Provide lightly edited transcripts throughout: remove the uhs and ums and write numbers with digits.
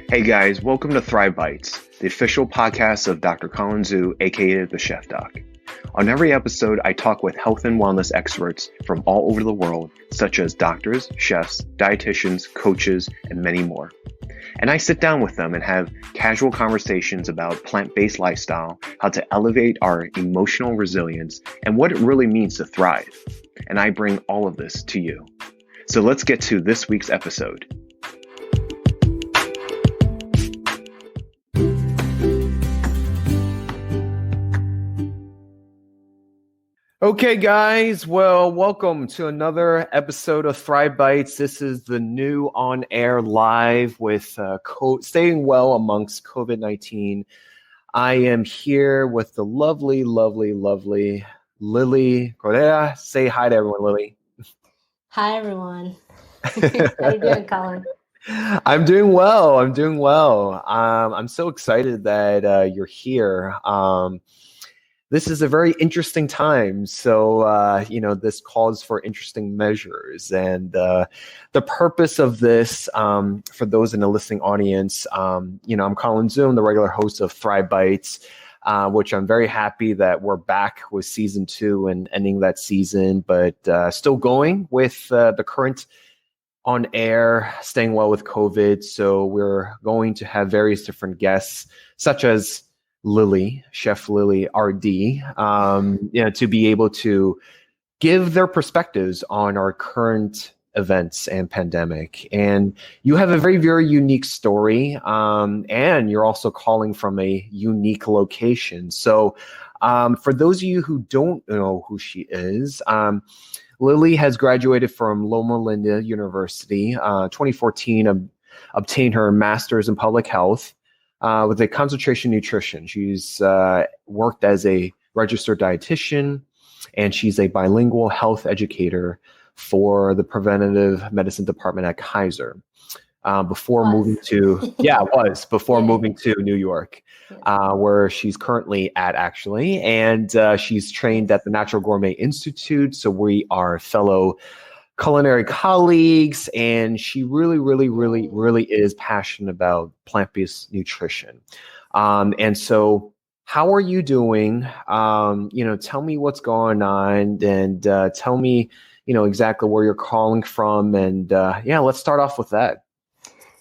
Hey guys, welcome to Thrive Bites, the official podcast of Dr. Colin Zhu, aka the Chef Doc. On every episode, I talk with health and wellness experts from all over the world, such as doctors, chefs, dietitians, coaches, and many more. And I sit down with them and have casual conversations about plant-based lifestyle, how to elevate our emotional resilience, and what it really means to thrive. And I bring all of this to you. So let's get to this week's episode. Okay, guys. Well, welcome to another episode of Thrive Bites. This is the new on-air live with staying well amongst COVID-19. I am here with the lovely Lily Correa. Say hi to everyone, Lily. Hi, everyone. How you doing, Colin? I'm doing well. I'm so excited that you're here. This is a very interesting time. So, this calls for interesting measures. And the purpose of this, for those in the listening audience, I'm Colin Zhu, the regular host of Thrive Bites, which I'm very happy that we're back with season 2 and ending that season, but still going with the current on air, staying well with COVID. So we're going to have various different guests, such as Lily, Chef Lily RD, to be able to give their perspectives on our current events and pandemic. And you have a very, very unique story, and you're also calling from a unique location. So for those of you who don't know who she is, Lily has graduated from Loma Linda University, 2014, obtained her master's in public health, with a concentration in nutrition. She's worked as a registered dietitian, and she's a bilingual health educator for the Preventive Medicine department at Kaiser. Moving to moving to New York, where she's currently at, actually. And she's trained at the Natural Gourmet Institute. So we are fellow culinary colleagues, and she really is passionate about plant-based nutrition. And so how are you doing? Tell me what's going on, and tell me, exactly where you're calling from. And let's start off with that.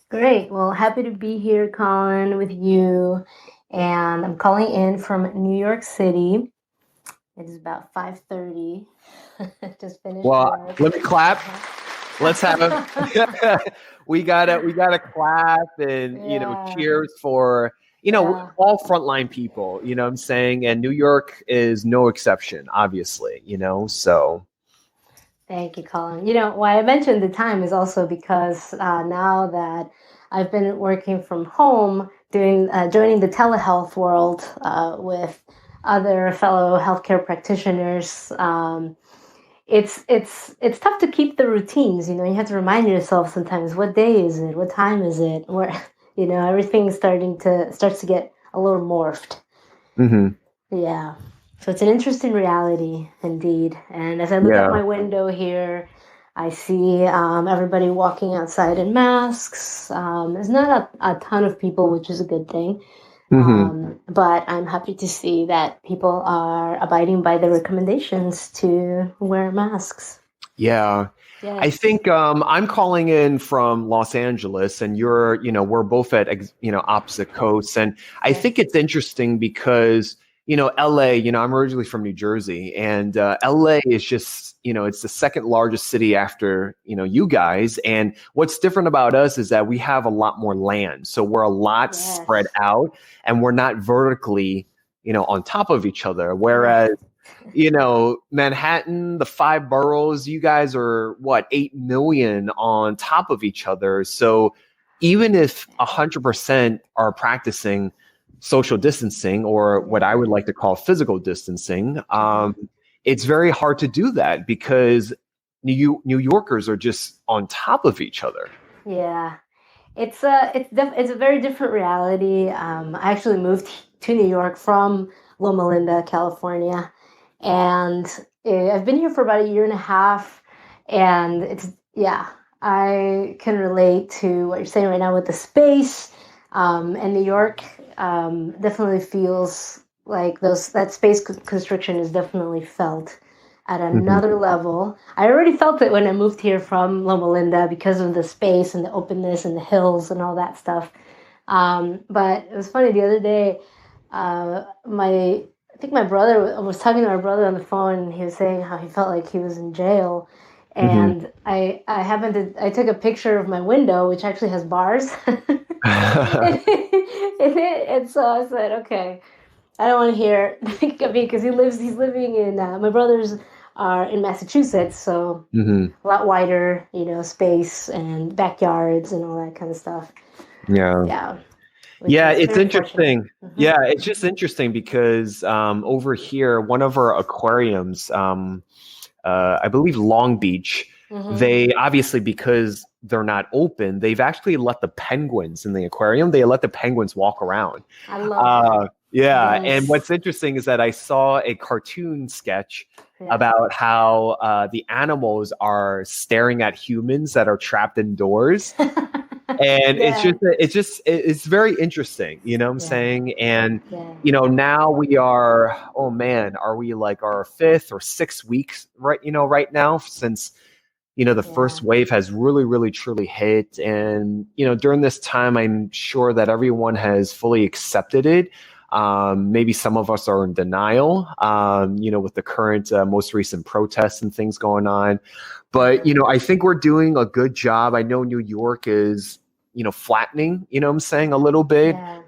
Great. Well, happy to be here, Colin, with you. And I'm calling in from New York City. It is about 5:30. Just finished. Well, let me clap. Let's have we gotta clap and cheers for all frontline people. You know what I'm saying? And New York is no exception, obviously. So. Thank you, Colin. Why I mentioned the time is also because now that I've been working from home, joining the telehealth world with other fellow healthcare practitioners, it's tough to keep the routines. You have to remind yourself sometimes, what day is it? What time is it? Where everything starts to get a little morphed. Mm-hmm. Yeah. So it's an interesting reality, indeed. And as I look out my window here, I see everybody walking outside in masks. There's not a ton of people, which is a good thing. Mm-hmm. But I'm happy to see that people are abiding by the recommendations to wear masks. Yeah. Yes. I think I'm calling in from Los Angeles, and we're both at opposite coasts. And I think it's interesting because LA, I'm originally from New Jersey, and LA is just, it's the second largest city after, you guys. And what's different about us is that we have a lot more land. So we're a lot spread out, and we're not vertically, on top of each other. Whereas, Manhattan, the 5 boroughs, you guys are 8 million on top of each other. So even if 100% are practicing social distancing, or what I would like to call physical distancing, it's very hard to do that because New Yorkers are just on top of each other. Yeah, it's a very different reality. I actually moved to New York from Loma Linda, California, and I've been here for about a year and a half, and I can relate to what you're saying right now with the space. And New York definitely feels like that space constriction is definitely felt at another level. I already felt it when I moved here from Loma Linda because of the space and the openness and the hills and all that stuff. But it was funny the other day. I think my brother I was talking to my brother on the phone, and he was saying how he felt like he was in jail. And I took a picture of my window, which actually has bars. And so I said, okay, I don't want to hear it. I mean, because he's living in, my brothers are in Massachusetts, so a lot wider, space and backyards and all that kind of stuff. Yeah. It's interesting. Yeah, it's just interesting because over here, one of our aquariums, I believe Long Beach, they obviously, because they're not open, they've actually let the penguins in the aquarium, they let the penguins walk around. I love that. Yeah. Yes. And what's interesting is that I saw a cartoon sketch about how the animals are staring at humans that are trapped indoors. And it's very interesting, you know what I'm saying? And, now we are, are we like our 5th or 6th weeks right now since, the first wave has really, really, truly hit. And, during this time, I'm sure that everyone has fully accepted it. Maybe some of us are in denial, with the current most recent protests and things going on. But, I think we're doing a good job. I know New York is, flattening, a little bit. Yeah.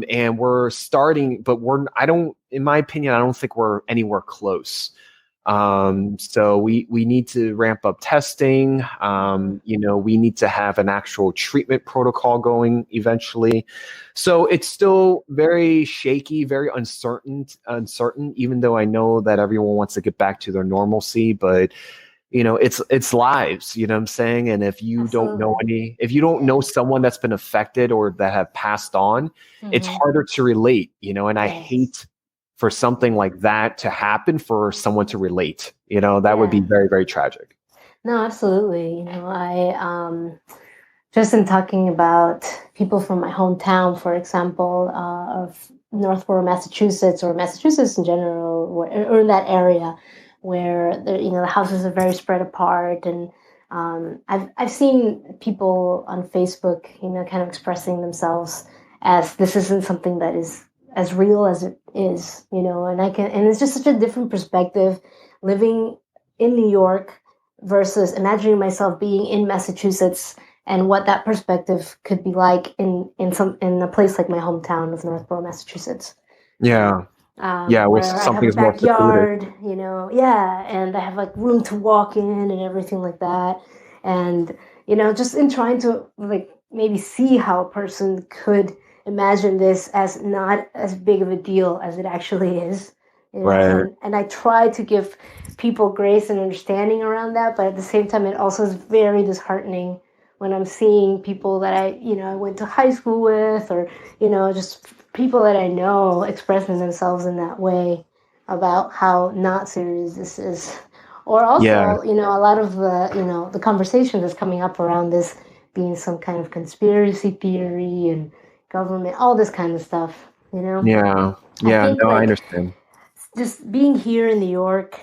And we're starting, but in my opinion, I don't think we're anywhere close. So we need to ramp up testing. We need to have an actual treatment protocol going eventually. So it's still very shaky, very uncertain, even though I know that everyone wants to get back to their normalcy, but it's lives, you know what I'm saying? And if you don't know someone that's been affected or that have passed on, it's harder to relate, and I hate for something like that to happen for someone to relate, that would be very, very tragic. No, absolutely. I, just in talking about people from my hometown, for example, of Northborough, Massachusetts, or Massachusetts in general, or in that area, where the houses are very spread apart, and I've seen people on Facebook, kind of expressing themselves as this isn't something that is as real as it is, and it's just such a different perspective living in New York versus imagining myself being in Massachusetts and what that perspective could be like in a place like my hometown of Northborough, Massachusetts. Yeah. Where I have a backyard, and I have like room to walk in and everything like that. And, just in trying to like maybe see how a person could imagine this as not as big of a deal as it actually is. Right. And I try to give people grace and understanding around that, but at the same time, it also is very disheartening when I'm seeing people that I went to high school with, or, just people that I know expressing themselves in that way about how not serious this is. Or also, a lot of the conversation that's coming up around this being some kind of conspiracy theory and government, all this kind of stuff, Yeah. I understand. Just being here in New York,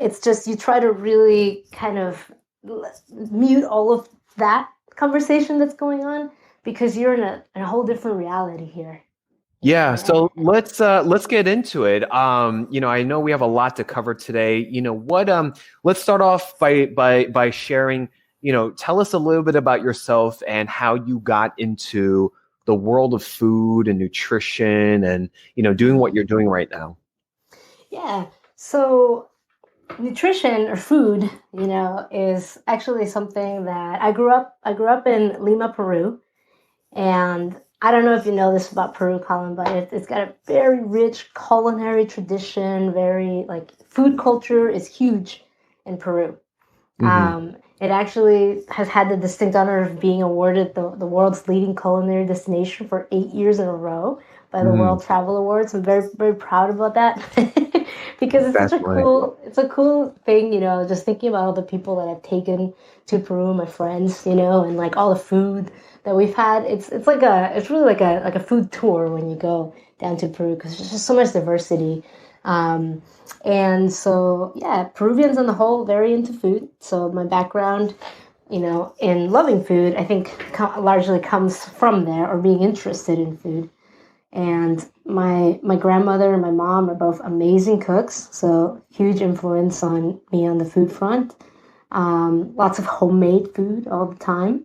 it's just you try to really kind of mute all of that conversation that's going on because you're in a whole different reality here. Yeah, so let's get into it. I know we have a lot to cover today. Let's start off by sharing, tell us a little bit about yourself and how you got into the world of food and nutrition and, doing what you're doing right now. Yeah. So nutrition or food, is actually something that I grew up in Lima, Peru. And I don't know if you know this about Peru, Colin, but it's got a very rich culinary tradition. Very food culture is huge in Peru. It actually has had the distinct honor of being awarded the world's leading culinary destination for 8 years in a row by the World Travel Awards. I'm very, very proud about that. because Definitely. it's a cool thing, just thinking about all the people that I've taken to Peru, my friends, and like all the food that we've had. It's really like a food tour when you go down to Peru because there's just so much diversity. And so, yeah, Peruvians on the whole very into food. So my background, in loving food, I think largely comes from there, or being interested in food. And my grandmother and my mom are both amazing cooks, so huge influence on me on the food front. Lots of homemade food all the time,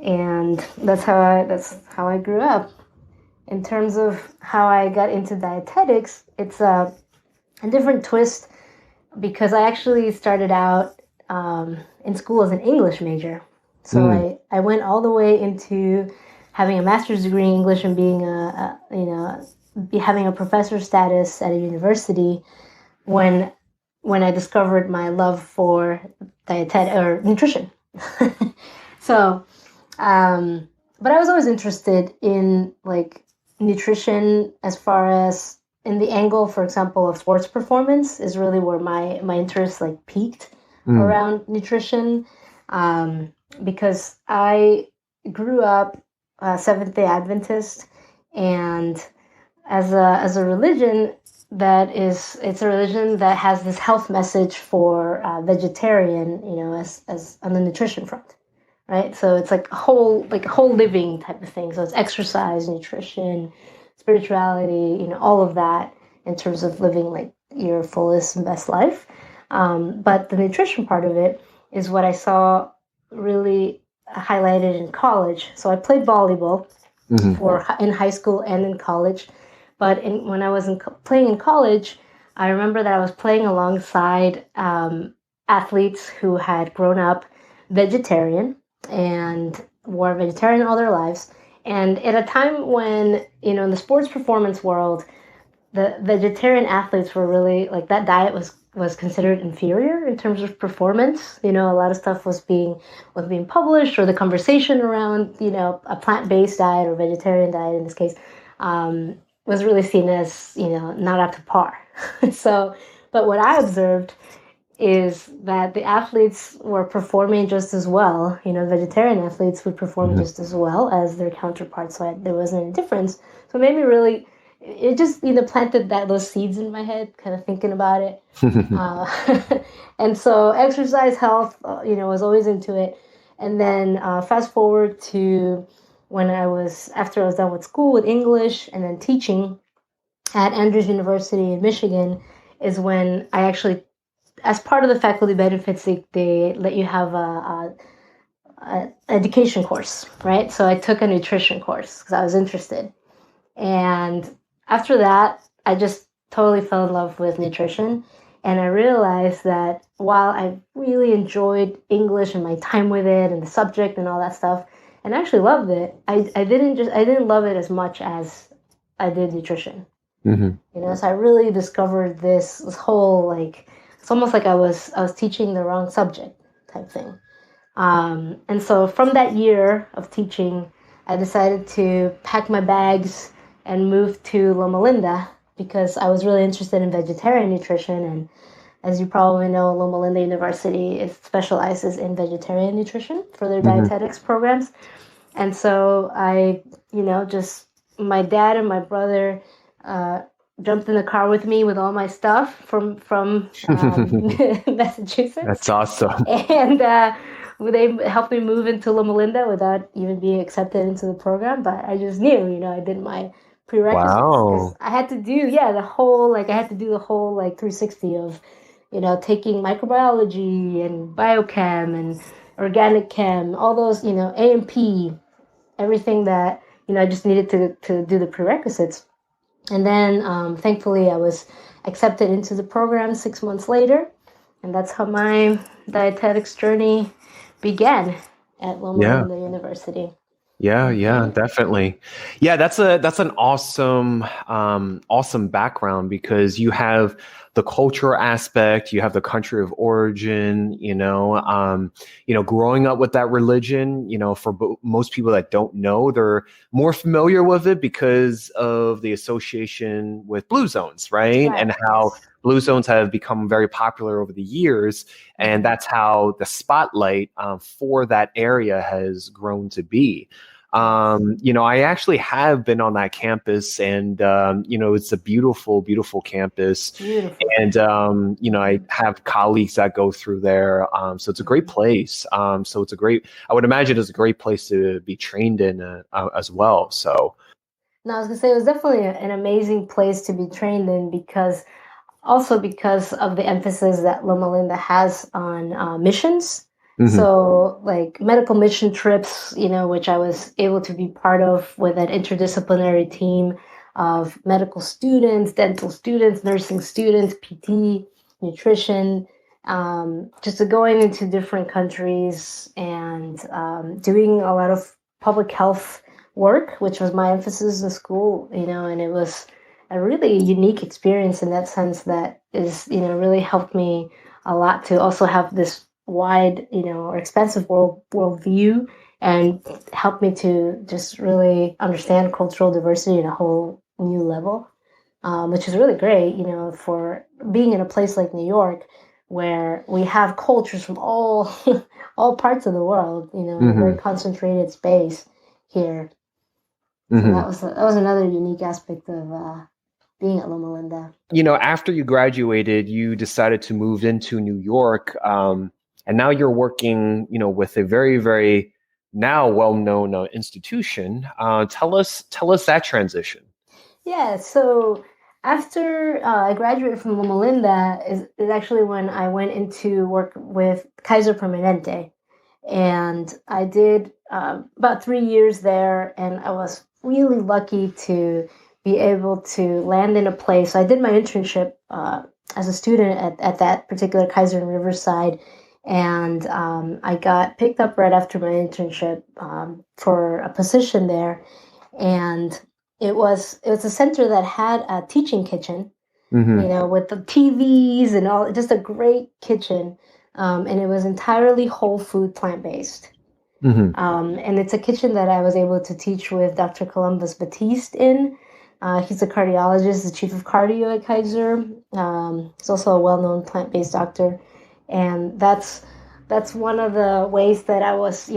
and that's how I grew up. In terms of how I got into dietetics, it's a different twist because I actually started out in school as an English major. So I went all the way into having a master's degree in English and being having a professor status at a university when I discovered my love for nutrition. So, but I was always interested in like nutrition as far as in the angle, for example, of sports performance is really where my interest like peaked around nutrition, because I grew up Seventh-day Adventist, and as a religion it's a religion that has this health message for vegetarian, as on the nutrition front, right? So it's like a whole living type of thing. So it's exercise, nutrition, spirituality, all of that in terms of living like your fullest and best life. But the nutrition part of it is what I saw really highlighted in college. So I played volleyball in high school and in college. But when I was playing in college, I remember that I was playing alongside athletes who had grown up vegetarian and were vegetarian all their lives. And at a time when, in the sports performance world, the vegetarian athletes were really like that diet was considered inferior in terms of performance. A lot of stuff was being published, or the conversation around, a plant-based diet or vegetarian diet in this case, was really seen as, not up to par. So, but what I observed is that the athletes were performing just as well. Vegetarian athletes would perform just as well as their counterparts. So there wasn't any difference. So it made me really, it just, planted those seeds in my head, kind of thinking about it. And so exercise, health, was always into it. And then fast forward to after I was done with school with English and then teaching at Andrews University in Michigan is when I actually, as part of the faculty benefits, they let you have a education course, right? So I took a nutrition course because I was interested. And after that, I just totally fell in love with nutrition. And I realized that while I really enjoyed English and my time with it and the subject and all that stuff, and I actually loved it, I didn't love it as much as I did nutrition. So I really discovered this whole, like, it's almost like I was teaching the wrong subject type thing. And so from that year of teaching, I decided to pack my bags and move to Loma Linda because I was really interested in vegetarian nutrition. And as you probably know, Loma Linda University specializes in vegetarian nutrition for their dietetics programs. And so I, my dad and my brother jumped in the car with me with all my stuff from Massachusetts. That's awesome. And they helped me move into Loma Linda without even being accepted into the program. But I just knew, I did my prerequisites. Wow. I had to do, the whole 360 of, taking microbiology and biochem and organic chem, all those, A&P, everything that, I just needed to do the prerequisites. And then, thankfully, I was accepted into the program 6 months later. And that's how my dietetics journey began at Loma Linda University. Yeah, definitely. Yeah, that's an awesome background because you have the cultural aspect, you have the country of origin, growing up with that religion, for most people that don't know, they're more familiar with it because of the association with blue zones, right? And how blue zones have become very popular over the years, and that's how the spotlight for that area has grown to be. I actually have been on that campus, and it's a beautiful, beautiful campus. Beautiful. And I have colleagues that go through there, so it's a great place. I would imagine it's a great place to be trained in as well. So. No, I was gonna say it was definitely an amazing place to be trained in because of the emphasis that Loma Linda has on missions. Mm-hmm. So like medical mission trips, which I was able to be part of with an interdisciplinary team of medical students, dental students, nursing students, PT, nutrition, just going into different countries and doing a lot of public health work, which was my emphasis in school, and it was a really unique experience in that sense that is, really helped me a lot to also have this wide, or expansive world view and helped me to just really understand cultural diversity at a whole new level, which is really great, for being in a place like New York where we have cultures from all all parts of the world, in a very concentrated space here. So that was another unique aspect of being at Loma Linda. After you graduated, you decided to move into New York, and now you're working, with a very, very now well-known institution. Tell us that transition. Yeah, so after I graduated from Loma Linda is actually when I went into work with Kaiser Permanente. And I did about 3 years there, and I was really lucky to be able to land in a place. So I did my internship as a student at that particular Kaiser in Riverside, and I got picked up right after my internship for a position there. And it was a center that had a teaching kitchen, with the TVs and all, just a great kitchen. And it was entirely whole food, plant-based. And it's a kitchen that I was able to teach with Dr. Columbus Batiste in. He's a cardiologist, the chief of cardio at Kaiser. He's also a well-known plant-based doctor. And that's one of the ways that I was,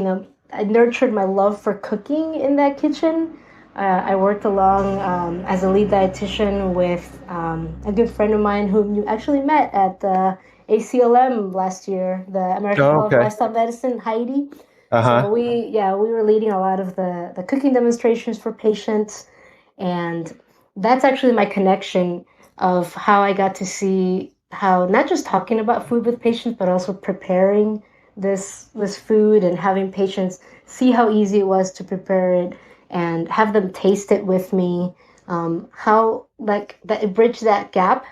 I nurtured my love for cooking in that kitchen. I worked along as a lead dietitian with a good friend of mine whom you actually met at the ACLM last year, the American College of Lifestyle Medicine, Heidi. So we were leading a lot of the cooking demonstrations for patients, and that's actually my connection of how I got to see how not just talking about food with patients, but also preparing this food and having patients see how easy it was to prepare it and have them taste it with me. How like that it bridged that gap,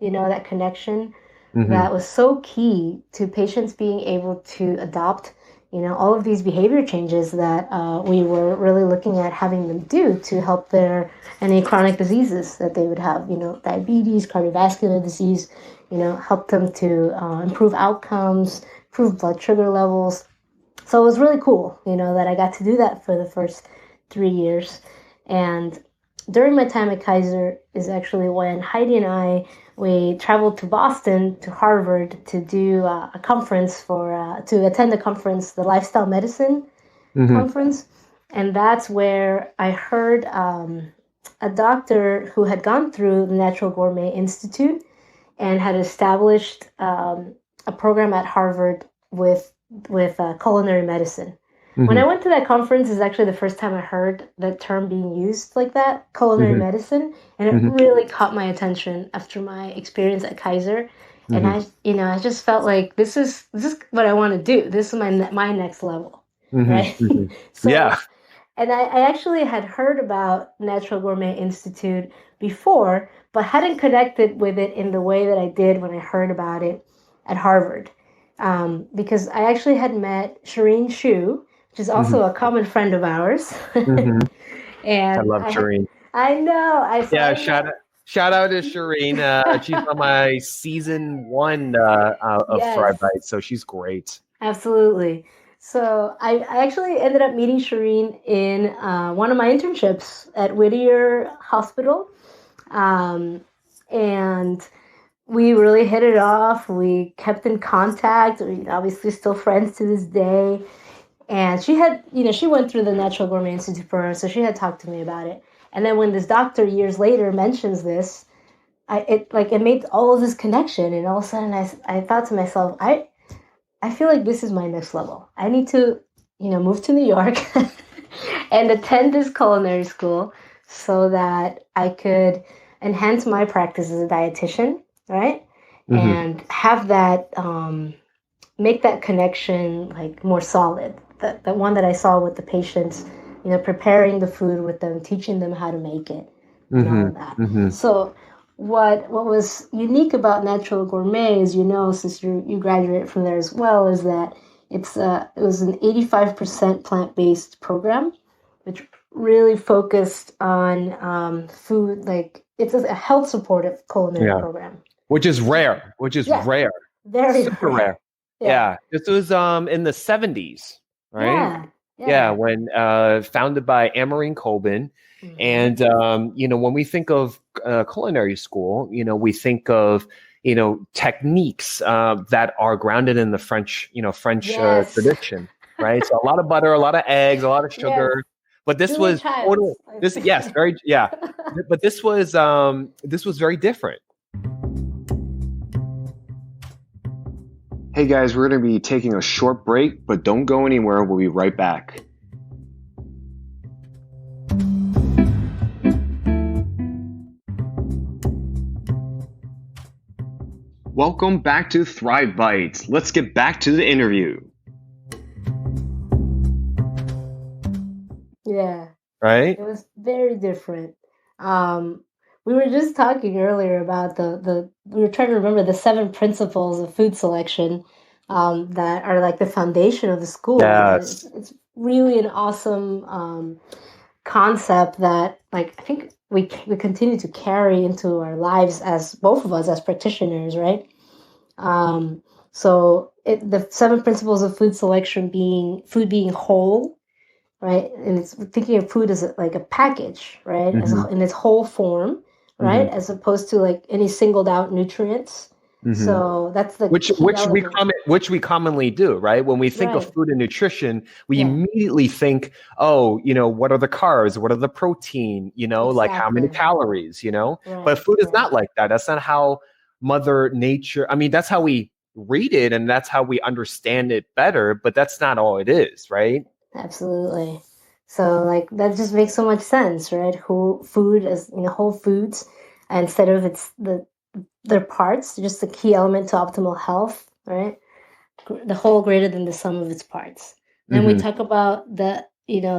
that connection. That was so key to patients being able to adopt, all of these behavior changes that we were really looking at having them do to help any chronic diseases that they would have, diabetes, cardiovascular disease, help them to improve outcomes, improve blood sugar levels. So it was really cool, that I got to do that for the first 3 years. And during my time at Kaiser is actually when Heidi and we traveled to Boston, to Harvard, to do a conference to attend a conference, the Lifestyle Medicine conference. And that's where I heard a doctor who had gone through the Natural Gourmet Institute and had established a program at Harvard with culinary medicine. When I went to that conference is actually the first time I heard the term being used like that, culinary medicine, and it really caught my attention after my experience at Kaiser. And I just felt like this is what I want to do. This is my next level, right? So, yeah. And I actually had heard about Natural Gourmet Institute before, but hadn't connected with it in the way that I did when I heard about it at Harvard. Because I actually had met Shireen Shu, which is also a common friend of ours. And I love Shireen. I know. Shout out to Shireen. She's on my season 1 of Thrive Bites, so she's great. Absolutely. So I actually ended up meeting Shireen in one of my internships at Whittier Hospital. And we really hit it off. We kept in contact. We obviously still friends to this day. And she had, she went through the Natural Gourmet Institute program, so she had talked to me about it. And then when this doctor years later mentions this, it made all of this connection. And all of a sudden I thought to myself, I feel like this is my next level. I need to, move to New York and attend this culinary school so that I could enhance my practice as a dietitian, right? Mm-hmm. And have that, make that connection like more solid. The one that I saw with the patients, preparing the food with them, teaching them how to make it, and all of that. Mm-hmm. So what was unique about Natural Gourmet is, since you graduated from there as well, is that it was an 85% plant-based program, which really focused on food. Like, it's a health supportive culinary program, which is rare. Rare, very super rare. Yeah. This was in the 70s, right? Yeah, when founded by Amarine Colbin. Mm-hmm. And when we think of culinary school, we think of techniques that are grounded in the French tradition, right? So a lot of butter, a lot of eggs, a lot of sugar. Yes. But this was total. But this was very different. Hey guys, we're going to be taking a short break, but don't go anywhere. We'll be right back. Welcome back to Thrive Bites. Let's get back to the interview. Yeah. Right? It was very different. We were just talking earlier about we were trying to remember the 7 principles of food selection that are like the foundation of the school. Yes. It's really an awesome concept that, like, I think we continue to carry into our lives as both of us as practitioners, right? So the 7 principles of food selection being food being whole, right? And it's thinking of food as like a package, right? Mm-hmm. In its whole form, right? Mm-hmm. As opposed to like any singled out nutrients. Mm-hmm. So that's the which we commonly do, right? When we think of food and nutrition, we immediately think, what are the carbs? What are the protein? Like how many calories? Right. But food is not like that. That's not how Mother Nature. I mean, that's how we read it, and that's how we understand it better. But that's not all it is, right? Absolutely. So like that just makes so much sense, right? Whole food as whole foods, instead of their parts, just the key element to optimal health, right? The whole greater than the sum of its parts. Then we talk about the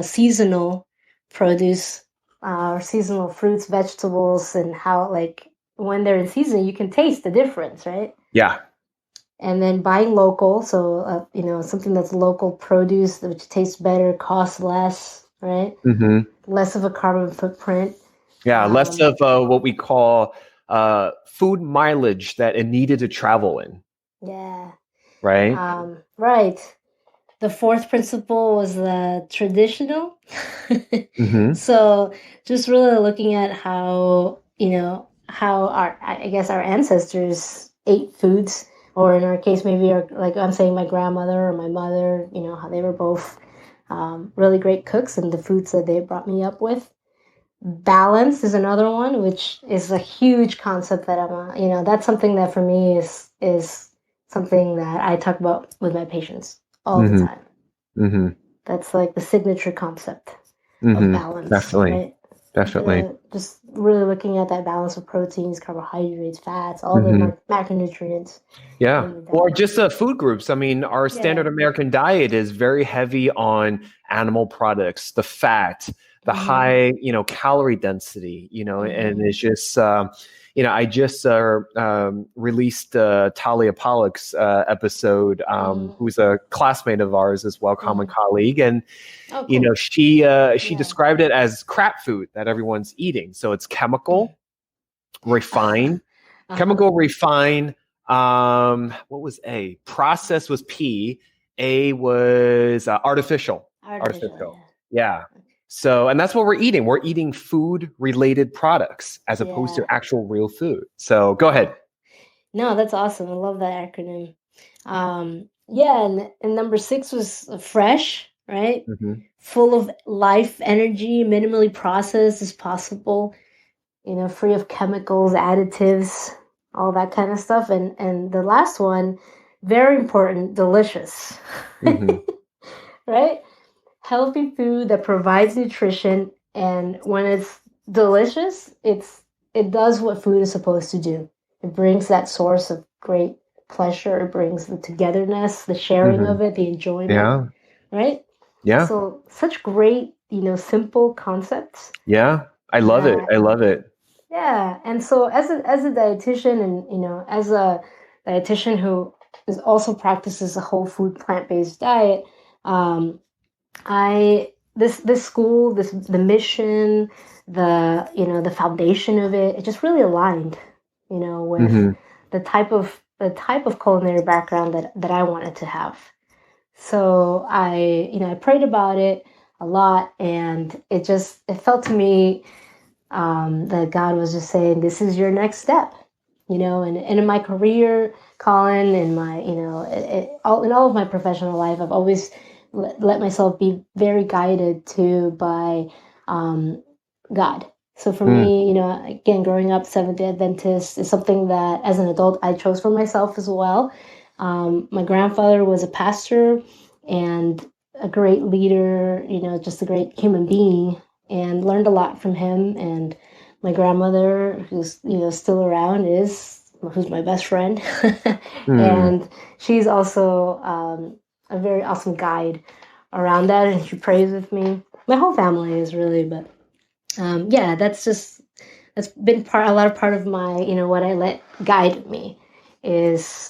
seasonal produce, or seasonal fruits, vegetables, and how like when they're in season, you can taste the difference, right? Yeah. And then buying local, so something that's local produce, which tastes better, costs less, right? Mm-hmm. Less of a carbon footprint. Yeah, less of what we call food mileage that it needed to travel in. Yeah. Right. Right. The 4th principle was the traditional. Mm-hmm. So just really looking at how our ancestors ate foods. Or in our case, maybe I'm saying my grandmother or my mother, how they were both really great cooks, and the foods that they brought me up with. Balance is another one, which is a huge concept that that's something that for me is something that I talk about with my patients all the time. Mm-hmm. That's like the signature concept of balance. Definitely. Right? Definitely. Just really looking at that balance of proteins, carbohydrates, fats, all the macronutrients. Yeah. Or just food groups. I mean, our standard American diet is very heavy on animal products, the fat, the high, calorie density, and it's just, I just released Talia Pollock's episode, who's a classmate of ours as well, common colleague. And, cool. She described it as crap food that everyone's eating. So it's chemical, refined, what was A? Process was P. A was artificial. Yeah. So, and that's what we're eating. We're eating food-related products as opposed to actual real food. So go ahead. No, that's awesome. I love that acronym. Yeah, and number 6 was fresh, right? Mm-hmm. Full of life energy, minimally processed as possible, free of chemicals, additives, all that kind of stuff. And the last one, very important, delicious. Mm-hmm. Right? Healthy food that provides nutrition, and when it's delicious, it does what food is supposed to do. It brings that source of great pleasure. It brings the togetherness, the sharing Mm-hmm. of it, the enjoyment, Yeah. right? Yeah. So such great, simple concepts Yeah. I love it. that I love it. yeah. And so as a dietitian, and as a dietitian who also practices a whole food plant-based diet, um, I this school, the mission, the foundation of it just really aligned, with Mm-hmm. the type of culinary background that I wanted to have. So I prayed about it a lot, and it felt to me, that God was just saying, this is your next step, and in my career, Colin, in my, in all of my professional life, I've always let myself be very guided to by God. So for Mm. me, again, growing up Seventh-day Adventist is something that as an adult I chose for myself as well. My grandfather was a pastor and a great leader, just a great human being, and learned a lot from him. And my grandmother, who's still around, who's my best friend, Mm. and she's also a very awesome guide around that, and she prays with me. My whole family is really, but yeah, that's been a lot of part of my, what I let guide me is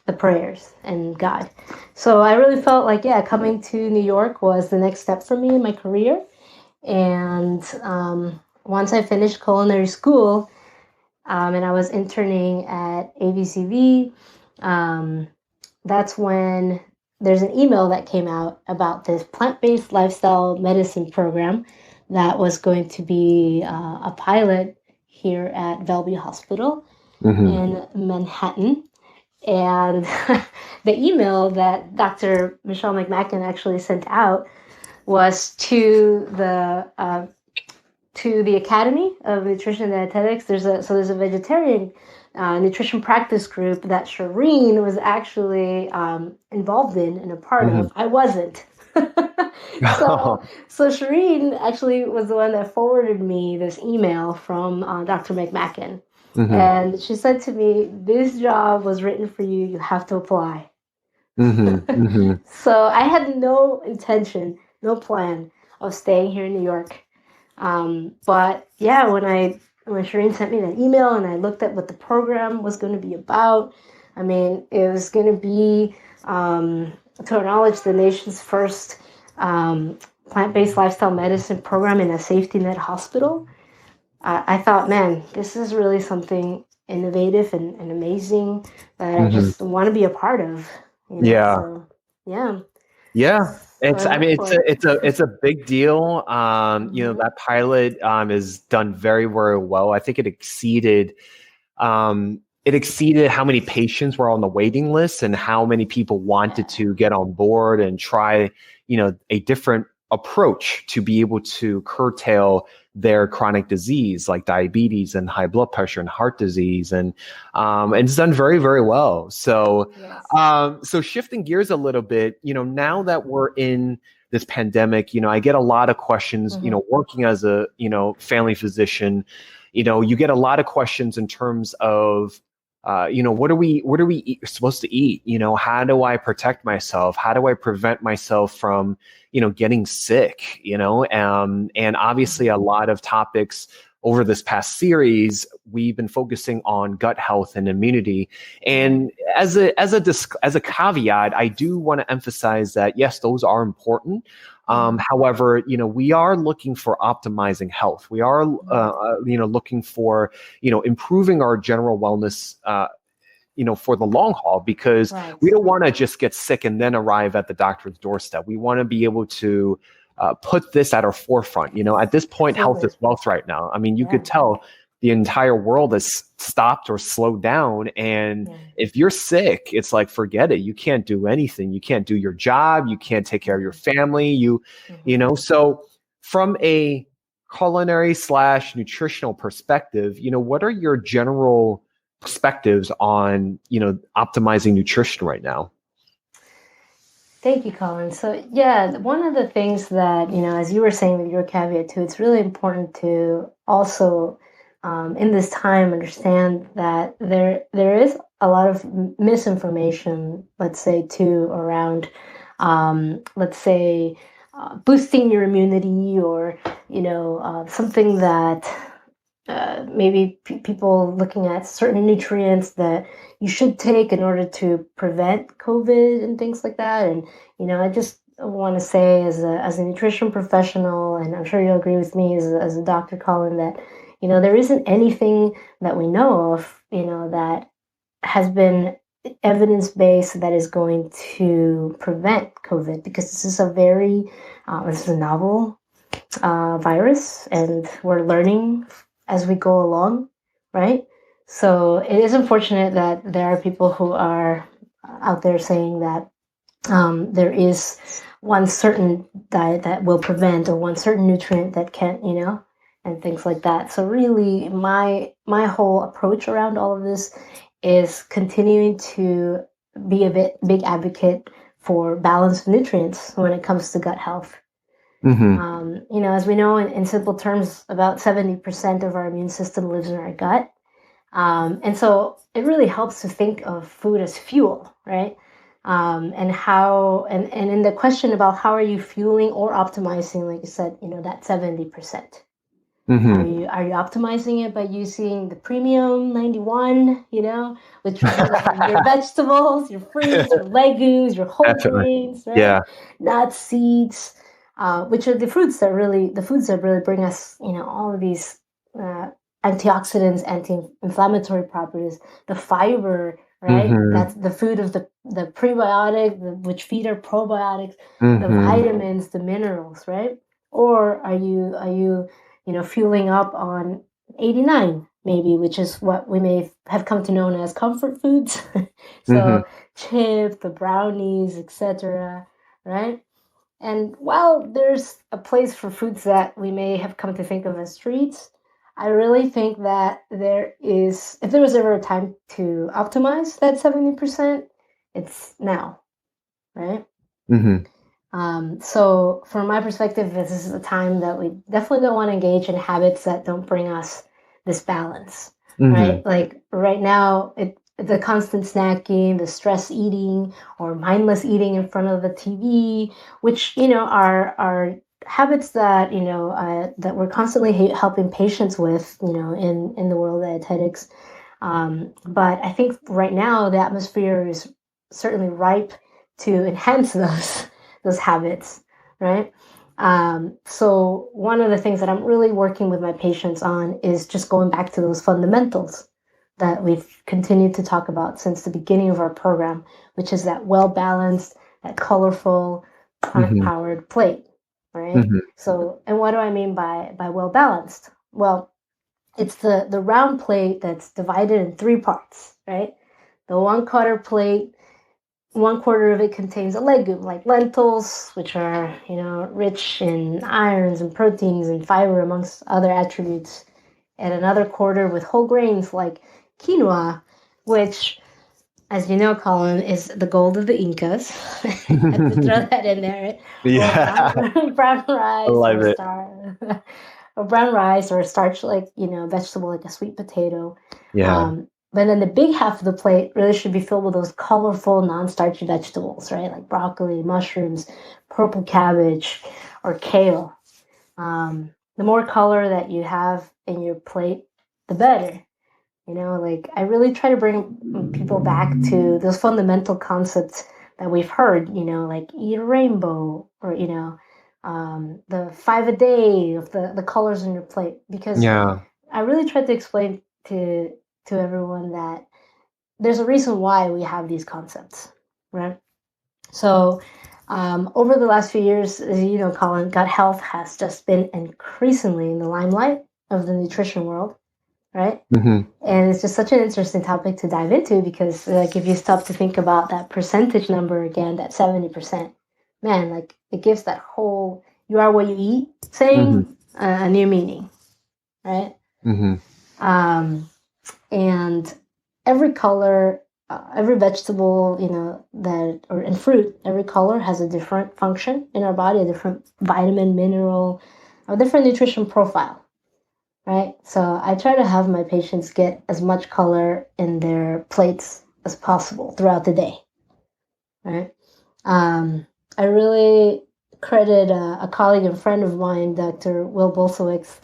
the prayers and God. So I really felt like, yeah, coming to New York was the next step for me in my career. And once I finished culinary school, and I was interning at ABCV, that's when there's an email that came out about this plant-based lifestyle medicine program that was going to be a pilot here at Bellevue Hospital Mm-hmm. in Manhattan. And the email that Dr. Michelle McMacken actually sent out was to the Academy of Nutrition and Dietetics. There's a vegetarian nutrition practice group that Shireen was actually involved in and a part Mm-hmm. of. I wasn't. so so Shireen actually was the one that forwarded me this email from Dr. McMacken. Mm-hmm. And she said to me, this job was written for you. You have to apply. Mm-hmm. Mm-hmm. So I had no intention, no plan of staying here in New York. But yeah, when Shireen sent me that email and I looked at what the program was going to be about, I mean, it was going to be to acknowledge the nation's first plant-based lifestyle medicine program in a safety net hospital. I thought, man, this is really something innovative and amazing that I Mm-hmm. just want to be a part of. Yeah. So yeah, Yeah. so It's, I I went mean, for it. it's a big deal. Hmm. That pilot is done very, very well. I think it exceeded how many patients were on the waiting list and how many people wanted Yeah. to get on board and try, a different approach to be able to curtail their chronic disease like diabetes and high blood pressure and heart disease. And it's done very, very well. So, Yes. so shifting gears a little bit, now that we're in this pandemic, I get a lot of questions, Hmm. working as a, family physician, you get a lot of questions in terms of, what are we supposed to eat? How do I protect myself? How do I prevent myself from, getting sick? And obviously a lot of topics over this past series, we've been focusing on gut health and immunity. And as a caveat, I do want to emphasize that yes, those are important. However, we are looking for optimizing health. We are, looking for, improving our general wellness, for the long haul, because Right. we don't want to just get sick and then arrive at the doctor's doorstep. We want to be able to put this at our forefront. At this point, health Absolutely. is wealth right now. I mean, you Yeah. could tell the entire world has stopped or slowed down. And if you're sick, it's like, forget it. You can't do anything. You can't do your job. You can't take care of your family. You know, so from a culinary / nutritional perspective, you know, what are your general perspectives on, you know, optimizing nutrition right now? Thank you, Colin. So yeah, one of the things that, you know, as you were saying with your caveat too, it's really important to also in this time understand that there is a lot of misinformation, let's say, too, around, let's say, boosting your immunity, or, you know, something that maybe people looking at certain nutrients that you should take in order to prevent COVID and things like that. And, you know, I just want to say as a nutrition professional, and I'm sure you'll agree with me as a doctor, Colin, that, you know, there isn't anything that we know of, you know, that has been evidence-based that is going to prevent COVID, because this is this is a novel virus, and we're learning as we go along, right? So it is unfortunate that there are people who are out there saying that there is one certain diet that will prevent, or one certain nutrient that can't, you know, and things like that. So really, my whole approach around all of this is continuing to be a big advocate for balanced nutrients when it comes to gut health. You know, as we know, in simple terms, about 70% of our immune system lives in our gut. And so it really helps to think of food as fuel, right? And in the question about how are you fueling or optimizing, like you said, you know, that 70%. Are you optimizing it by using the premium 91, you know, which would be like your vegetables, your fruits, your legumes, your whole grains, right? Yeah. Nuts, seeds, which are the foods that really bring us, you know, all of these antioxidants, anti-inflammatory properties, the fiber, right? That's the food of the prebiotic, which feed our probiotics, the vitamins, the minerals, right? Or are you you know, fueling up on 89, maybe, which is what we may have come to know as comfort foods. So chips, the brownies, etc., right? And while there's a place for foods that we may have come to think of as treats, I really think that if there was ever a time to optimize that 70%, it's now, right? So from my perspective, this is a time that we definitely don't want to engage in habits that don't bring us this balance, right? Like right now, the constant snacking, the stress eating, or mindless eating in front of the TV, which, you know, are habits that, you know, that we're constantly helping patients with, you know, in the world of dietetics. But I think right now the atmosphere is certainly ripe to enhance those habits, right? So one of the things that I'm really working with my patients on is just going back to those fundamentals that we've continued to talk about since the beginning of our program, which is that well-balanced, that colorful, plant-powered plate, right? So, and what do I mean by well-balanced? Well, it's the round plate that's divided in 3 parts, right? The 1/4 plate, 1/4 of it contains a legume like lentils, which are, you know, rich in irons and proteins and fiber amongst other attributes, and another quarter with whole grains like quinoa, which, as you know, Colin, is the gold of the Incas. I have to throw that in there. Right? Yeah. Or brown rice, I love it. Or brown rice, or a starch, like, you know, vegetable like a sweet potato. Yeah. But then the big half of the plate really should be filled with those colorful, non-starchy vegetables, right? Like broccoli, mushrooms, purple cabbage, or kale. The more color that you have in your plate, the better. You know, like, I really try to bring people back to those fundamental concepts that we've heard, you know, like eat a rainbow, or, you know, the 5 a day of the colors on your plate. Because I really tried to explain to everyone that there's a reason why we have these concepts, right? So over the last few years, as you know, Colin, gut health has just been increasingly in the limelight of the nutrition world, right? Mm-hmm. And it's just such an interesting topic to dive into because, like, if you stop to think about that percentage number again, that 70%, man, like, it gives that whole "you are what you eat" Mm-hmm. saying a new meaning, right? Mm-hmm. And every color, every vegetable, and fruit, every color has a different function in our body, a different vitamin, mineral, a different nutrition profile. Right. So I try to have my patients get as much color in their plates as possible throughout the day. Right. I really credit a colleague and friend of mine, Dr. Will Bolsowicz,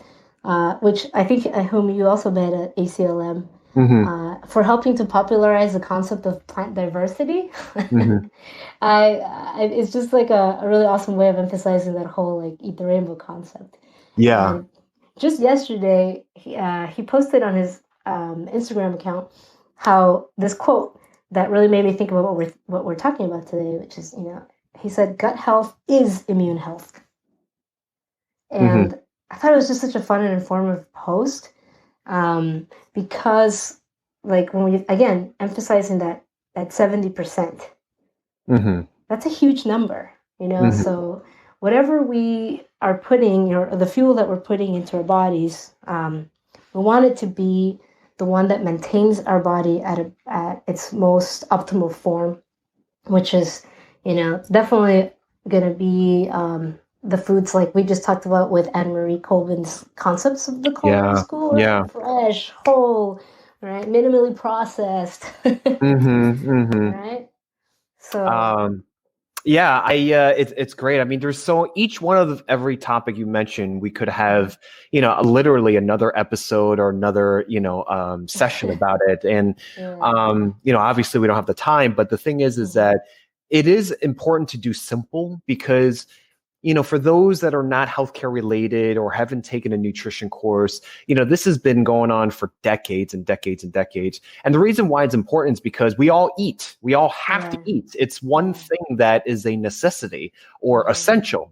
which I think whom you also met at ACLM, Mm-hmm. for helping to popularize the concept of plant diversity. Mm-hmm. It's just like a really awesome way of emphasizing that whole like eat the rainbow concept. Yeah. And just yesterday, he posted on his Instagram account how this quote that really made me think about what we're talking about today, which is, he said, "Gut health is immune health." Mm-hmm. And I thought it was just such a fun and informative post, because, like, when we again emphasizing that 70%, Mm-hmm. that's a huge number, Mm-hmm. So whatever we are putting, or the fuel that we're putting into our bodies, we want it to be the one that maintains our body at its most optimal form, which is, definitely going to be the foods like we just talked about with Anne Marie Colvin's concepts of the culinary Yeah. school, Yeah. right? Fresh, whole, right? Minimally processed, Mm-hmm. Mm-hmm. right? So, Um, Yeah, it's great. I mean, there's so each one of every topic you mentioned, we could have, literally another episode or another, session about it. And, yeah, obviously we don't have the time, but the thing is mhm, that it is important to do simple because for those that are not healthcare related or haven't taken a nutrition course, this has been going on for decades and decades and decades. And the reason why it's important is because we all eat. We all have to yeah, eat. It's one yeah, thing that is a necessity or mhm, essential,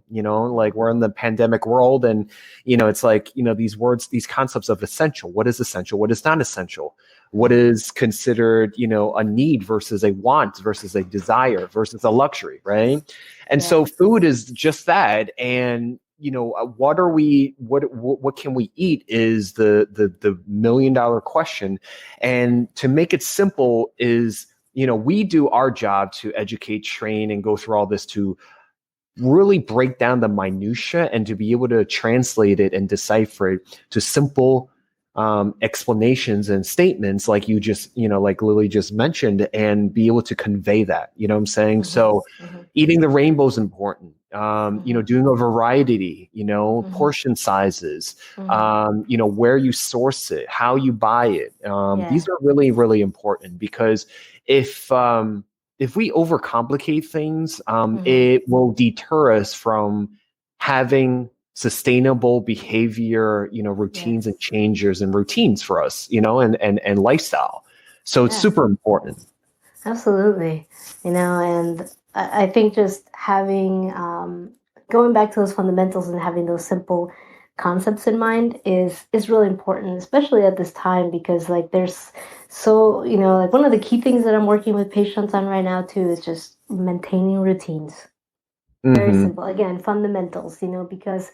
like we're in the pandemic world and, it's like, these words, these concepts of essential. What is essential? What is not essential? What is considered, a need versus a want versus a desire versus a luxury, right? And yeah, so food is just that. And what can we eat is the $1 million question. And to make it simple is, we do our job to educate, train, and go through all this to really break down the minutia and to be able to translate it and decipher it to simple explanations and statements like you just, like Lily just mentioned, and be able to convey that, what I'm saying? mhm, So mhm, eating the rainbow is important. mhm, Doing a variety, mhm, portion sizes, mhm, where you source it, how you buy it. yeah, These are really, really important because if we overcomplicate things, mhm, it will deter us from having sustainable behavior, routines and yes, changes and routines for us, and lifestyle. So it's yeah. super important. Absolutely. And I think just having, going back to those fundamentals and having those simple concepts in mind is really important, especially at this time, because like there's so, like one of the key things that I'm working with patients on right now too is just maintaining routines. Very Mm-hmm. simple. Again, fundamentals, because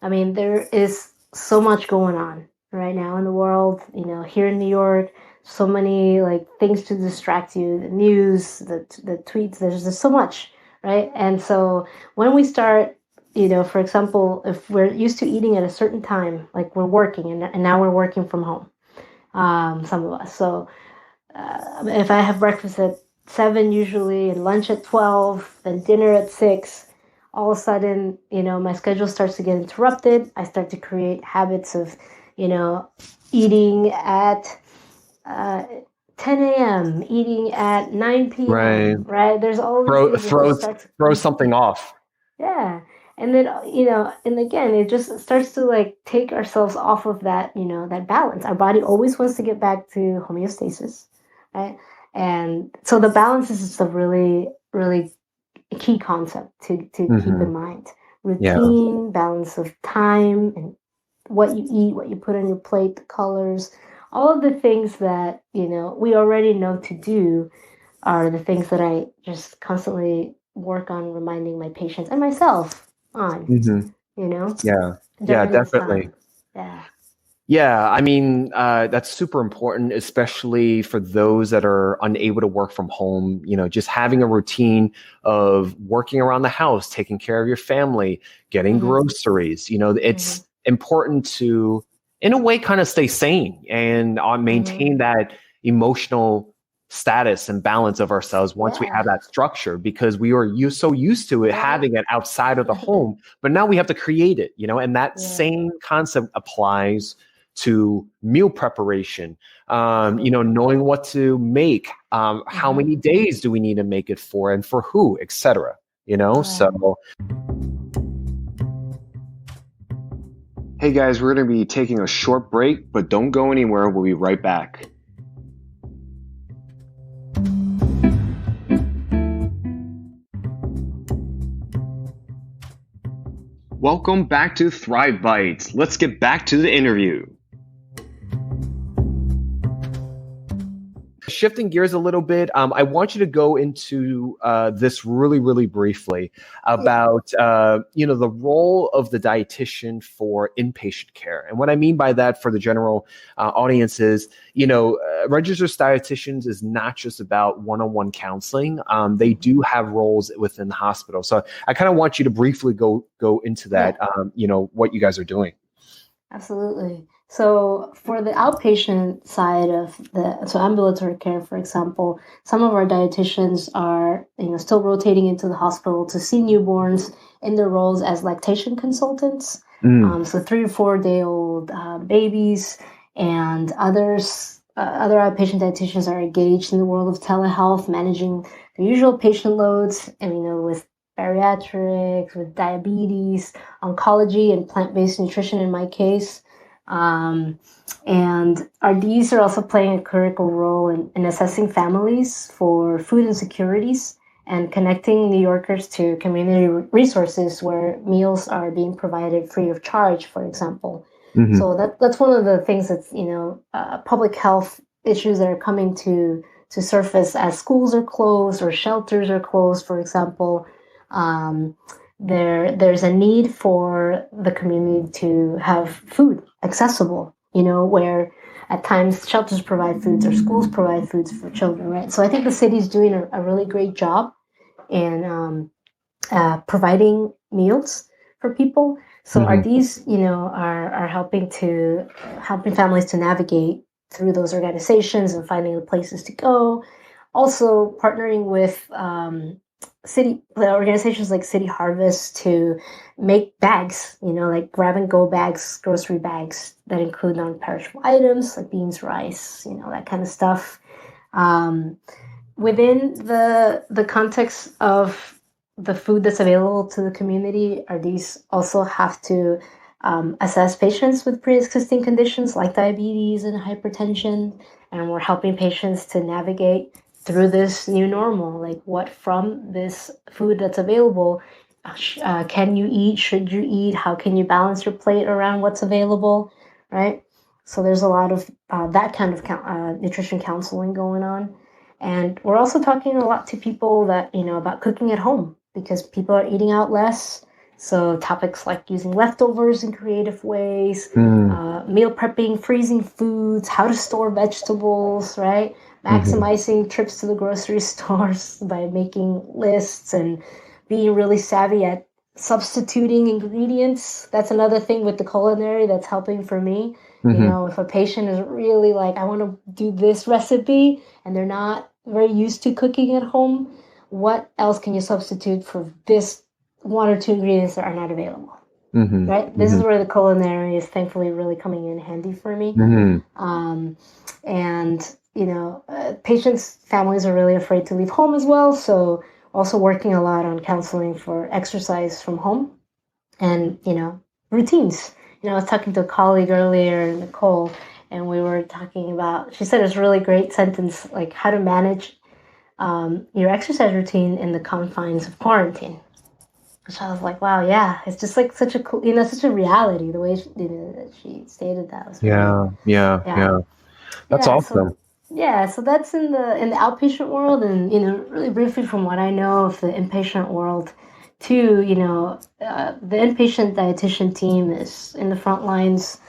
I mean, there is so much going on right now in the world, here in New York, so many like things to distract you, the news, the tweets, there's just so much, right? And so when we start, for example, if we're used to eating at a certain time, like we're working and now we're working from home, some of us. So if I have breakfast at 7 usually and lunch at 12, then dinner at 6, all of a sudden, my schedule starts to get interrupted. I start to create habits of, you know, eating at uh, 10 a.m., eating at 9 Right. p.m., right? There's all these Throw things that just throws start throw something off. yeah. And then, and again, it just starts to like take ourselves off of that, that balance. Our body always wants to get back to homeostasis, right? And so the balance is just a really, really key concept to keep Mm-hmm. in mind. Yeah. Routine, balance of time, and what you eat, what you put on your plate, the colors, all of the things that, we already know to do are the things that I just constantly work on reminding my patients and myself on, Hmm. Yeah. Yeah, during this definitely. time. Yeah. Yeah, I mean, that's super important, especially for those that are unable to work from home. Just having a routine of working around the house, taking care of your family, getting Mm-hmm. groceries. Mm-hmm. It's important to, in a way, kind of stay sane and Mm-hmm. maintain that emotional status and balance of ourselves once we have Yeah. that structure, because we are so used to it Right. having it outside of the home, but now we have to create it. And that Yeah. same concept applies to meal preparation, knowing what to make, how Mm-hmm. many days do we need to make it for, and for who, etc. Right. So, hey guys, we're going to be taking a short break, but don't go anywhere. We'll be right back. Welcome back to Thrive Bites. Let's get back to the interview. Shifting gears a little bit, I want you to go into this really, really briefly about the role of the dietitian for inpatient care. And what I mean by that for the general audience is, registered dietitians is not just about one-on-one counseling. They do have roles within the hospital. So I kind of want you to briefly go into that. What you guys are doing. Absolutely. So for the outpatient side of so ambulatory care, for example, some of our dietitians are, still rotating into the hospital to see newborns in their roles as lactation consultants. So 3 or 4 day old babies and others, other outpatient dietitians are engaged in the world of telehealth, managing the usual patient loads, and, with bariatrics, with diabetes, oncology, and plant-based nutrition in my case. And RDs are also playing a critical role in assessing families for food insecurities and connecting New Yorkers to community resources where meals are being provided free of charge, for example. Mm-hmm. So that's one of the things that's, public health issues that are coming to surface as schools are closed or shelters are closed, for example. There's a need for the community to have food accessible, where at times shelters provide foods or schools provide foods for children, right? So I think the city's doing a really great job in providing meals for people. So Mm-hmm. are these, are helping families to navigate through those organizations and finding the places to go. Also partnering with city organizations like City Harvest to make bags, like grab and go bags, grocery bags that include non-perishable items like beans, rice, that kind of stuff. Within the context of the food that's available to the community, RDs also have to assess patients with pre-existing conditions like diabetes and hypertension, and we're helping patients to navigate through this new normal, like what from this food that's available can you eat, should you eat, how can you balance your plate around what's available, right? So there's a lot of that kind of nutrition counseling going on. And we're also talking a lot to people that, about cooking at home because people are eating out less. So topics like using leftovers in creative ways, meal prepping, freezing foods, how to store vegetables, right? Maximizing trips to the grocery stores by making lists and being really savvy at substituting ingredients. That's another thing with the culinary that's helping for me. If a patient is really like, I want to do this recipe and they're not very used to cooking at home, what else can you substitute for this 1 or 2 ingredients that are not available? Right? This is where the culinary is thankfully really coming in handy for me. And, patients' families are really afraid to leave home as well. So also working a lot on counseling for exercise from home and, routines. I was talking to a colleague earlier, Nicole, and we were talking about, she said it's a really great sentence, like how to manage your exercise routine in the confines of quarantine. So I was like, wow, yeah, it's just like such a cool, such a reality. The way she stated that was really, Yeah. yeah. That's Yeah, so awesome. so that's in the outpatient world, and really briefly from what I know of the inpatient world, too. The inpatient dietitian team is in the front lines,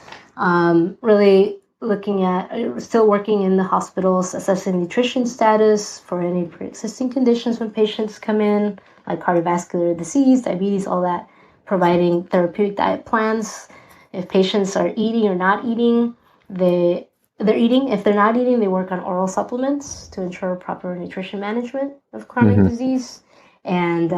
really looking at still working in the hospitals, assessing nutrition status for any pre-existing conditions when patients come in, like cardiovascular disease, diabetes, all that. Providing therapeutic diet plans if patients are eating or not eating. They're eating. If they're not eating, they work on oral supplements to ensure proper nutrition management of chronic Hmm. disease. And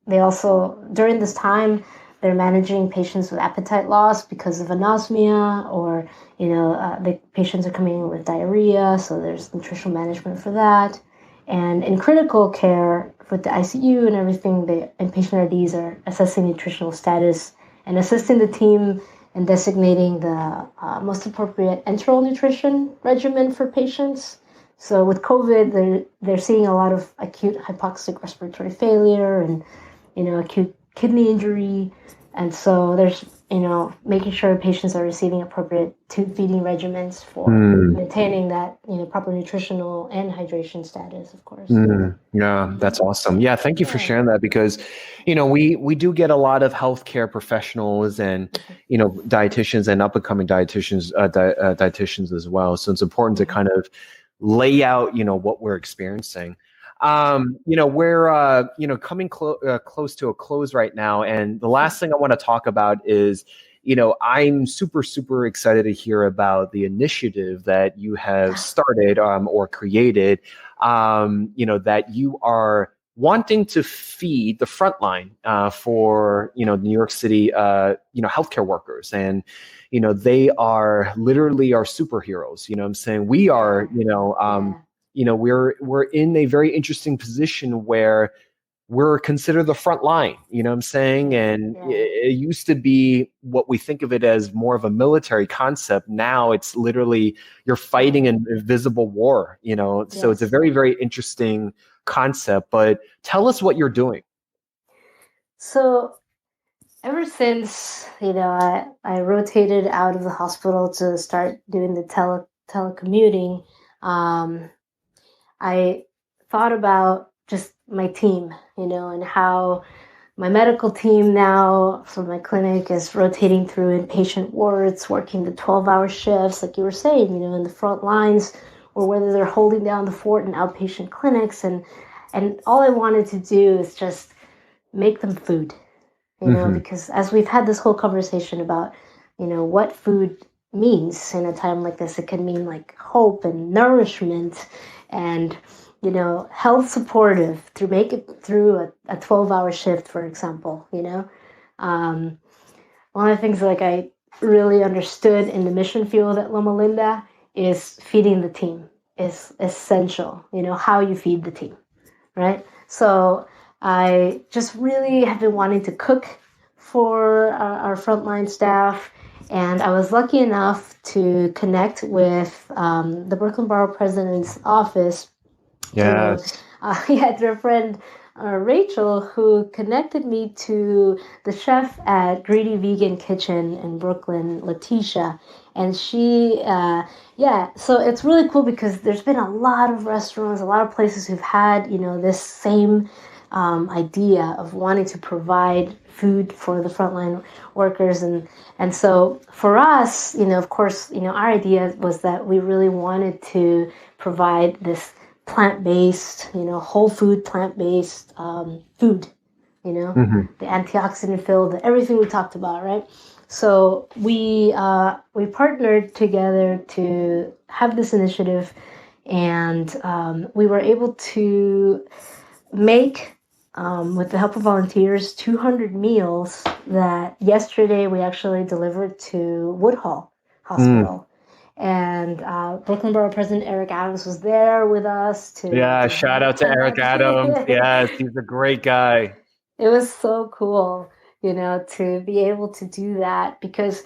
they also, during this time, they're managing patients with appetite loss because of anosmia, or the patients are coming in with diarrhea, so there's nutritional management for that. And in critical care with the ICU and everything, the inpatient RDs are assessing nutritional status and assisting the team in designating the most appropriate enteral nutrition regimen for patients. So with COVID, they're seeing a lot of acute hypoxic respiratory failure and acute kidney injury, and so there's making sure patients are receiving appropriate tube feeding regimens for Mm. maintaining that proper nutritional and hydration status, of course. Mm, yeah, that's awesome. Yeah, thank you for Yeah. sharing that because, we do get a lot of healthcare professionals and, dietitians and up and coming dietitians, dietitians as well. So it's important to kind of lay out, what we're experiencing. We're, coming close to a close right now. And the last thing I want to talk about is, I'm super, super excited to hear about the initiative that you have started or created, that you are wanting to feed the frontline for, New York City, healthcare workers. And, they are literally our superheroes. What I'm saying? We are, we're in a very interesting position where we're considered the front line, what I'm saying? And it used to be what we think of it as more of a military concept. Now it's literally you're fighting an invisible war, so it's a very, very interesting concept. But tell us what you're doing. So ever since, I rotated out of the hospital to start doing the telecommuting, I thought about just my team, and how my medical team now from my clinic is rotating through inpatient wards, working the 12-hour shifts, like you were saying, in the front lines, or whether they're holding down the fort in outpatient clinics. And all I wanted to do is just make them food, because as we've had this whole conversation about, what food means in a time like this, it can mean like hope and nourishment and, health supportive to make it through a 12-hour shift, for example, one of the things like I really understood in the mission field at Loma Linda is feeding the team is essential, how you feed the team, right? So I just really have been wanting to cook for our frontline staff. And I was lucky enough to connect with the Brooklyn Borough President's office. Yes. Through a friend, Rachel, who connected me to the chef at Greedy Vegan Kitchen in Brooklyn, Letitia. And so it's really cool because there's been a lot of restaurants, a lot of places who've had, this same idea of wanting to provide food for the frontline workers. And so for us, of course, our idea was that we really wanted to provide this plant-based, whole food, plant-based food, the antioxidant filled, everything we talked about, right? So we partnered together to have this initiative, and we were able to make, with the help of volunteers, 200 meals that yesterday we actually delivered to Woodhull Hospital. And Brooklyn Borough President Eric Adams was there with us to Shout out to Eric Adams. Yes, he's a great guy. It was so cool, to be able to do that because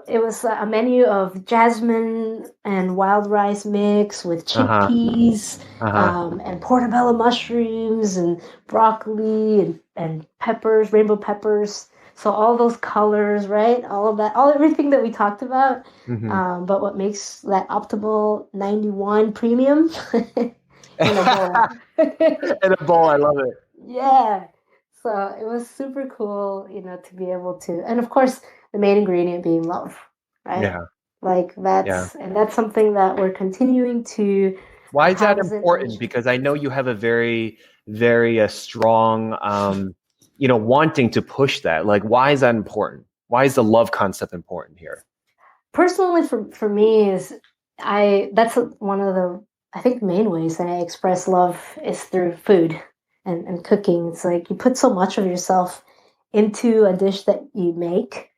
it was a menu of jasmine and wild rice mix with chickpeas and portobello mushrooms and broccoli and peppers, rainbow peppers. So all those colors, right? All of that, everything that we talked about. Mm-hmm. But what makes that optimal 91 premium in a bowl. In a bowl, I love it. Yeah. So it was super cool, to be able to, and of course, the main ingredient being love, right? Yeah, Like yeah. that's something that we're continuing to Why is that have as an important? initiative. Because I know you have a very, very strong, wanting to push that. Like, why is that important? Why is the love concept important here? Personally, for me, that's one of the, I think, main ways that I express love is through food and cooking. It's like you put so much of yourself into a dish that you make.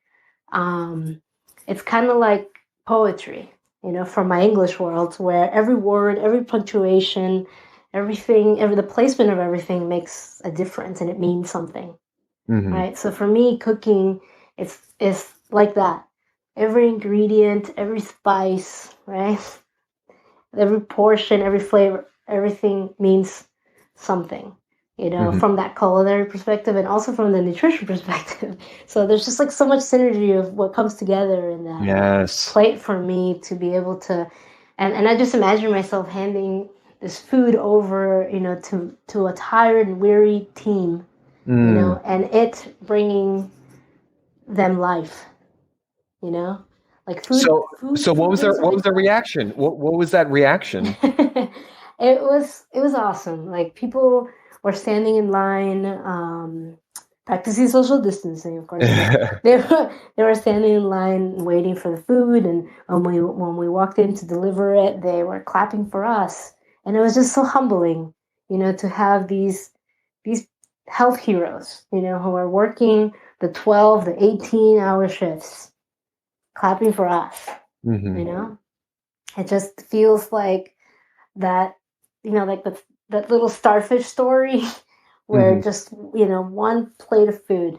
Um, it's kind of like poetry, from my English world, where every word, every punctuation, the placement of everything makes a difference and it means something, Mm-hmm. right? So for me, cooking, it's like that. Every ingredient, every spice, right? Every portion, every flavor, everything means something, Mm-hmm. from that culinary perspective and also from the nutrition perspective. So there's just like so much synergy of what comes together in that Yes. plate for me to be able to, and I just imagine myself handing this food over, to a tired and weary team, Mm. and it bringing them life, you know, like food, So, food, so what food was their brings what was life. the reaction? What was that reaction? It was awesome. Like people were standing in line, practicing social distancing, of course, but they were standing in line waiting for the food, and when we walked in to deliver it, they were clapping for us, and it was just so humbling, to have these health heroes, who are working the 12, the 18-hour shifts, clapping for us, you Mm-hmm. know? It just feels like that, like that little starfish story where Mm-hmm. just, one plate of food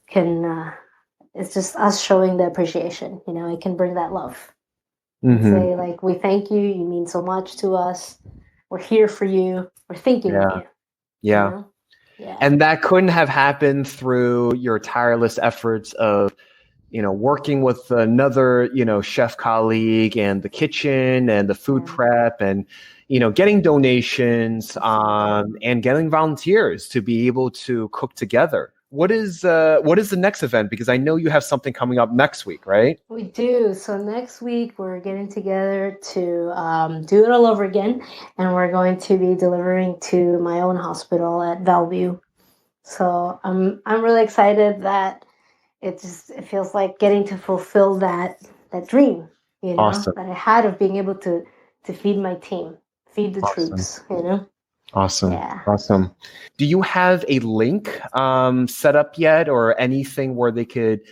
can, it's just us showing the appreciation, it can bring that love and Mm-hmm. say, like, we thank you. You mean so much to us. We're here for you. We're thinking of Yeah. you, you Yeah. know? Yeah. And that couldn't have happened through your tireless efforts of, working with another, chef colleague and the kitchen and the food Yeah. prep and, getting donations and getting volunteers to be able to cook together. What is the next event? Because I know you have something coming up next week, right? We do. So next week we're getting together to do it all over again, and we're going to be delivering to my own hospital at Bellevue. So I'm really excited that it feels like getting to fulfill that dream, Awesome. that I had of being able to feed my team, feed the Awesome. troops. Awesome. Yeah. Awesome. Do you have a link set up yet or anything where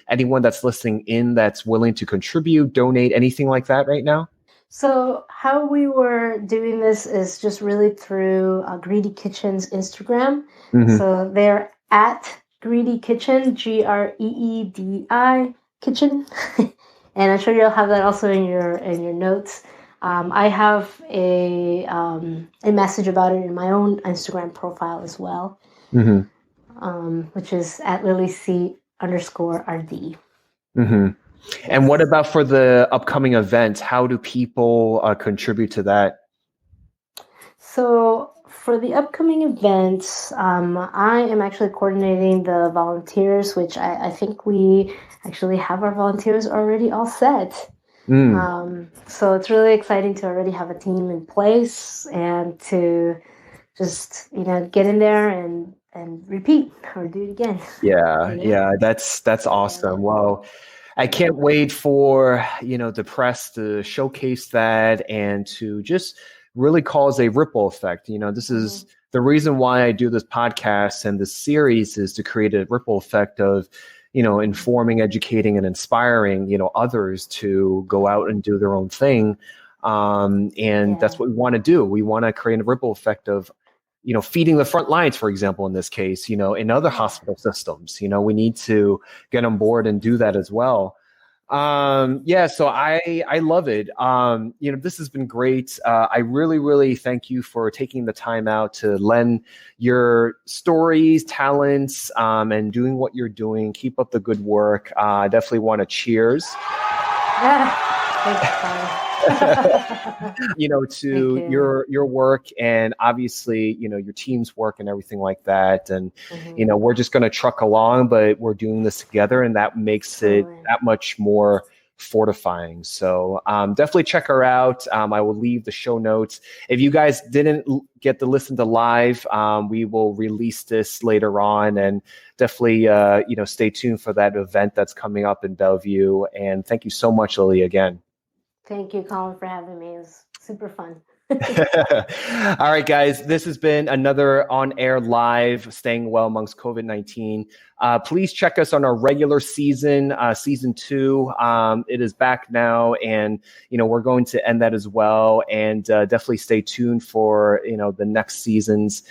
anyone that's listening in that's willing to contribute, donate, anything like that right now? So how we were doing this is just really through Greedy Kitchen's Instagram. Mm-hmm. So they're at Greedy Kitchen, GREEDI Kitchen, and I'm sure you'll have that also in your notes. I have a message about it in my own Instagram profile as well, Mm-hmm. which is at LilyC_RD. Mm-hmm. And what Yes. about for the upcoming event? How do people contribute to that? So for the upcoming events, I am actually coordinating the volunteers, which I think we actually have our volunteers already all set. Mm. So it's really exciting to already have a team in place and to just get in there and repeat or do it again. Yeah, you know? yeah, that's Yeah. awesome. Well, I can't wait for, the press to showcase that and to just really cause a ripple effect. This hmm is the reason why I do this podcast and this series is to create a ripple effect of, informing, educating, and inspiring, others to go out and do their own thing. And Yeah. that's what we want to do. We want to create a ripple effect of, feeding the front lines, for example, in this case, in other Yeah. hospital systems, we need to get on board and do that as well. Yeah, so I love it. This has been great. I really, really thank you for taking the time out to lend your stories, talents, and doing what you're doing. Keep up the good work. I definitely want to cheers. To your work, and obviously, your team's work and everything like that. And, we're just going to truck along, but we're doing this together, and that makes it that much more fortifying. So definitely check her out. I will leave the show notes. If you guys didn't get to listen to live, we will release this later on, and definitely, stay tuned for that event that's coming up in Bellevue. And thank you so much, Lily, again. Thank you, Colin, for having me. It was super fun. All right, guys, this has been another On-Air Live, Staying Well Amongst COVID-19. Please check us on our regular season, season 2. It is back now, and, we're going to end that as well. And definitely stay tuned for, the next season's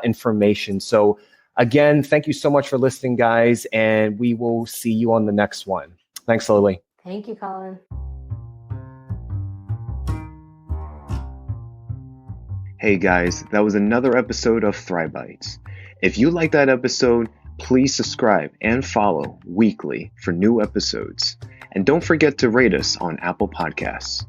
information. So again, thank you so much for listening, guys, and we will see you on the next one. Thanks, Lily. Thank you, Colin. Hey guys, that was another episode of Thrive Bites. If you like that episode, please subscribe and follow weekly for new episodes. And don't forget to rate us on Apple Podcasts.